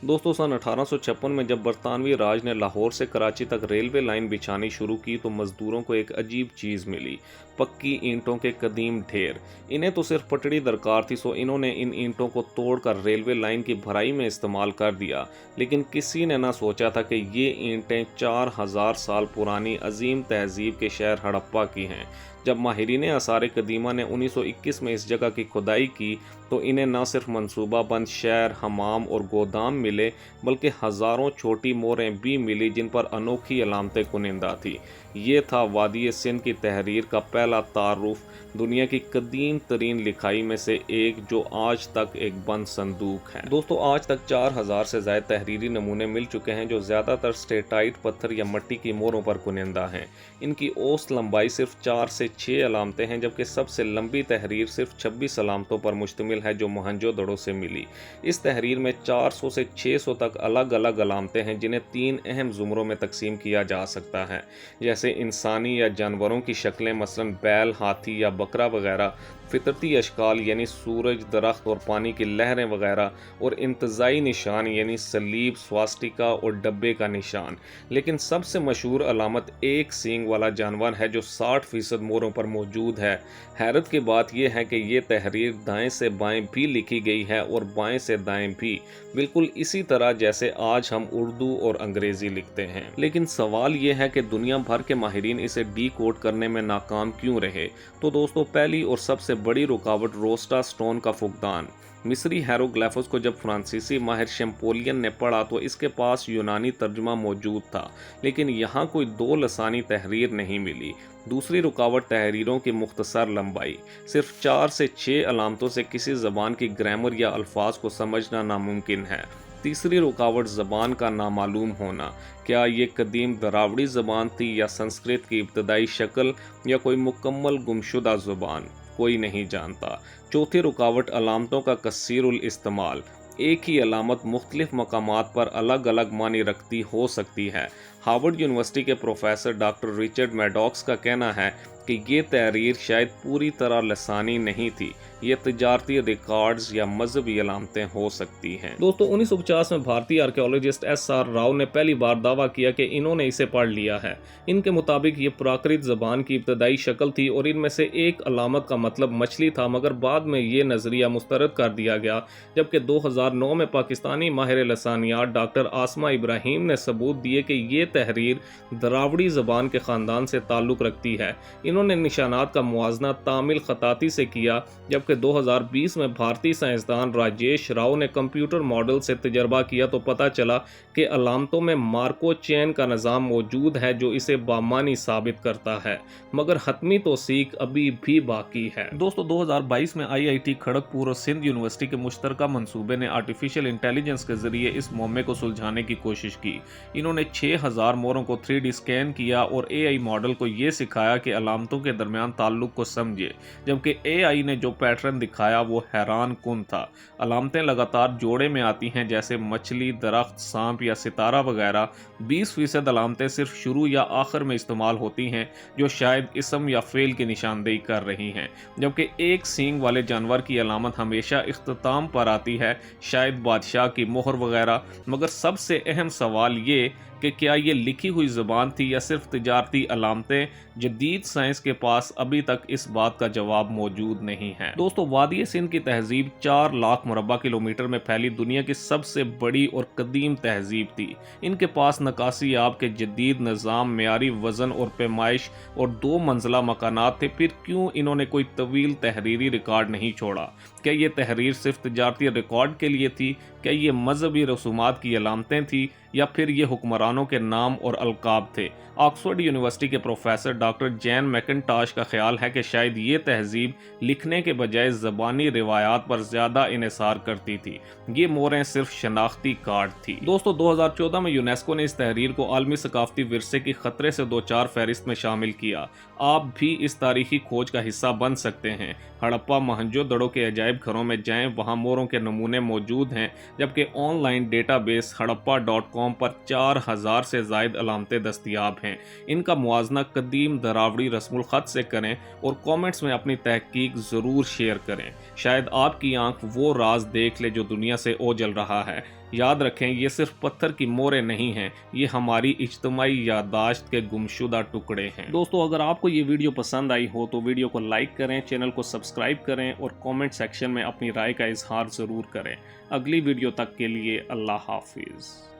दोस्तों सन 1856 में जब बरतानवी राज ने लाहौर से कराची तक रेलवे लाइन बिछानी शुरू की तो मजदूरों को एक अजीब चीज़ मिली, पक्की ईंटों के कदीम ढेर। इन्हें तो सिर्फ पटड़ी दरकार थी, सो इन्होंने इन ईंटों को तोड़कर रेलवे लाइन की भराई में इस्तेमाल कर दिया। लेकिन किसी ने ना सोचा था कि ये ईंटें 4000 साल पुरानी अजीम तहजीब के शहर हड़प्पा की हैं। जब माहिरीन आसार कदीमा ने 1921 में इस जगह की खुदाई की तो इन्हें न सिर्फ मनसूबाबंद शहर, हमाम और गोदाम मिले, बल्कि हज़ारों छोटी मोरें भी मिली जिन पर अनोखी अलामतें कुनिंदा थी। ये था वादी सिंध की तहरीर का पहला तारुफ, दुनिया की कदीम तरीन लिखाई में से एक, जो आज तक एक बंद संदूक है। दोस्तों, आज तक 4000 से ज़्यादा तहरीरी नमूने मिल चुके हैं जो ज़्यादातर स्टेटाइट पत्थर या मिट्टी की मोरों पर कुनिंदा हैं। इनकी औसत लंबाई सिर्फ 4 से 6 अलामतें हैं, जबकि सबसे लंबी तहरीर सिर्फ 26 अलामतों पर मुश्तमिल है जो मोहनजोदड़ो से मिली। इस तहरीर में 400 से 600 तक अलग अलग अलामतें हैं जिन्हें 3 अहम ज़ुमरों में तकसीम किया जा सकता है, जैसे इंसानी या जानवरों की शक्लें, मसलन बैल, हाथी या बकरा वगैरह, फितरती अशकाल यानी सूरज, दरख्त और पानी की लहरें वगैरह, और इंतज़ाई निशान यानी सलीब, स्वास्टिका और डब्बे का निशान। लेकिन सबसे मशहूर अलामत एक सींग वाला जानवर है जो 60% मोरों पर मौजूद है। हैरत की बात यह है कि ये तहरीर दाएं से बाएं भी लिखी गई है और बाएं से दाएं भी, बिल्कुल इसी तरह जैसे आज हम उर्दू और अंग्रेज़ी लिखते हैं। लेकिन सवाल ये है कि दुनिया भर के माहिरीन इसे डी कोड करने में नाकाम क्यों रहे। तो दोस्तों, पहली और सबसे बड़ी रुकावट रोस्टा स्टोन का फुकदान। मिस्री हेरोग्लिफोस को जब फ्रांसीसी माहिर शैम्पोलियन ने पढ़ा तो इसके पास यूनानी तर्जुमा मौजूद था, लेकिन यहाँ कोई दो लसानी तहरीर नहीं मिली। दूसरी रुकावट तहरीरों की मुख्तसर लंबाई। सिर्फ 4 से 6 अलामतों से किसी ज़बान की ग्रामर या अल्फाज को समझना नामुमकिन है। तीसरी रुकावट ज़बान का नामालूम होना। क्या ये कदीम दरावड़ी ज़बान थी या संस्कृत की इब्तदाई शक्ल या कोई मुकम्मल गुमशुदा ज़ुबान, कोई नहीं जानता। चौथी रुकावट अलामतों का कसीरुल इस्तेमाल। एक ही अलामत मुख्तलिफ मकामात पर अलग अलग मानी रखती हो सकती है। हार्वर्ड यूनिवर्सिटी के प्रोफेसर डॉक्टर रिचर्ड मैडॉक्स का कहना है कि ये तहरीर शायद पूरी तरह लसानी नहीं थी, ये तिजारती रिकॉर्ड्स या मजहबी अलामतें हो सकती हैं। दोस्तों, 1950 में भारतीय आर्कियोलॉजिस्ट SR राव ने पहली बार दावा किया कि इन्होंने इसे पढ़ लिया है। इनके मुताबिक ये प्राकृत ज़बान की इब्तदाई शक्ल थी और इनमें से एक अलामत का मतलब मछली था, मगर बाद में ये नज़रिया मुस्तरद कर दिया गया, जबकि 2009 में पाकिस्तानी माहिर लसानियात डॉक्टर आसमा इब्राहिम ने सबूत दिए कि ये तहरीर दरावड़ी ज़बान के ख़ानदान से ताल्लुक़ रखती है। इन्होंने निशानात का मुआजना तामिल खताती से किया, जबकि 2020 में भारतीय साइंसदान राजेश राव ने कंप्यूटर मॉडल से तजर्बा किया तो पता चला कि अलामतों में मार्को चेन का निज़ाम मौजूद है जो इसे बामानी साबित करता है, मगर हतमी तौसीक अभी भी बाकी है। दोस्तों, 2022 में IIT खड़गपुर और सिंध यूनिवर्सिटी के मुश्तरका मंसूबे ने आर्टिफिशियल इंटेलिजेंस के जरिए इस मुअम्मे को सुलझाने की कोशिश की। इन्होंने 6000 मोरों को 3D स्कैन किया और AI मॉडल को ये सिखाया कि अलामतों के दरमियान ताल्लुक को समझे, जबकि AI ने जो पैटर्न दिखाया वो हैरान कुन था। अलामतें लगातार जोड़े में आती हैं, जैसे मछली, दरख्त, सांप या सितारा वगैरह। 20% अलामतें सिर्फ शुरू या आखिर में इस्तेमाल होती हैं, जो शायद इसम या फेल की निशानदेही कर रही हैं, जबकि एक सींग वाले जानवर की अलामत हमेशा इख्तिताम पर आती है, शायद बादशाह की मोहर वगैरह। मगर सबसे अहम सवाल ये कि क्या ये लिखी हुई ज़बान थी या सिर्फ तिजारती अलामतें। जदीद साइंस के पास अभी तक इस बात का जवाब मौजूद नहीं है। दोस्तों, वादी सिंध की तहजीब 4 लाख मुरब्बा किलोमीटर में फैली दुनिया की सबसे बड़ी और कदीम तहजीब थी। इनके पास नकासी आब के जदीद निज़ाम, मेयारी वज़न और पैमाइश और 2 मंजिला मकानात थे। फिर क्यों इन्होंने कोई तवील तहरीरी रिकॉर्ड नहीं छोड़ा? क्या ये तहरीर सिर्फ तिजारती रिकॉर्ड के लिए थी? क्या ये मजहबी रसूमात की अलामतें थी या फिर ये हुक्मरानों के नाम और अलकाब थे? ऑक्सफोर्ड यूनिवर्सिटी के प्रोफेसर डॉक्टर जैन मैकिन्टॉश का ख्याल है कि शायद ये तहजीब लिखने के बजाय ज़बानी रिवायात पर ज़्यादा इन्हिसार करती थी। ये मोरें सिर्फ शनाख्ती कार्ड थी। दोस्तों, 2014 में यूनेस्को ने इस तहरीर को आलमी सकाफती विरसे की खतरे से 2-4 फहरिस्त में शामिल किया। आप भी इस तारीखी खोज का हिस्सा बन सकते हैं। हड़प्पा मोहनजोदड़ो के अजायब घरों में जाएं, वहाँ मोरों के नमूने मौजूद हैं, जबकि ऑनलाइन डेटाबेस हड़प्पा.com पर 4000 से ज़ायद अलामतें दस्तयाब हैं। इनका मुआजना कदीम दरावड़ी रस्मुल ख़त से करें और कमेंट्स में अपनी तहकीक ज़रूर शेयर करें। शायद आपकी आंख वो राज देख ले जो दुनिया से ओझल रहा है। یاد رکھیں یہ صرف پتھر کی موریں نہیں ہیں، یہ ہماری اجتماعی یادداشت کے گمشدہ ٹکڑے ہیں۔ دوستو اگر آپ کو یہ ویڈیو پسند آئی ہو تو ویڈیو کو لائک کریں، چینل کو سبسکرائب کریں اور کومنٹ سیکشن میں اپنی رائے کا اظہار ضرور کریں۔ اگلی ویڈیو تک کے لیے اللہ حافظ۔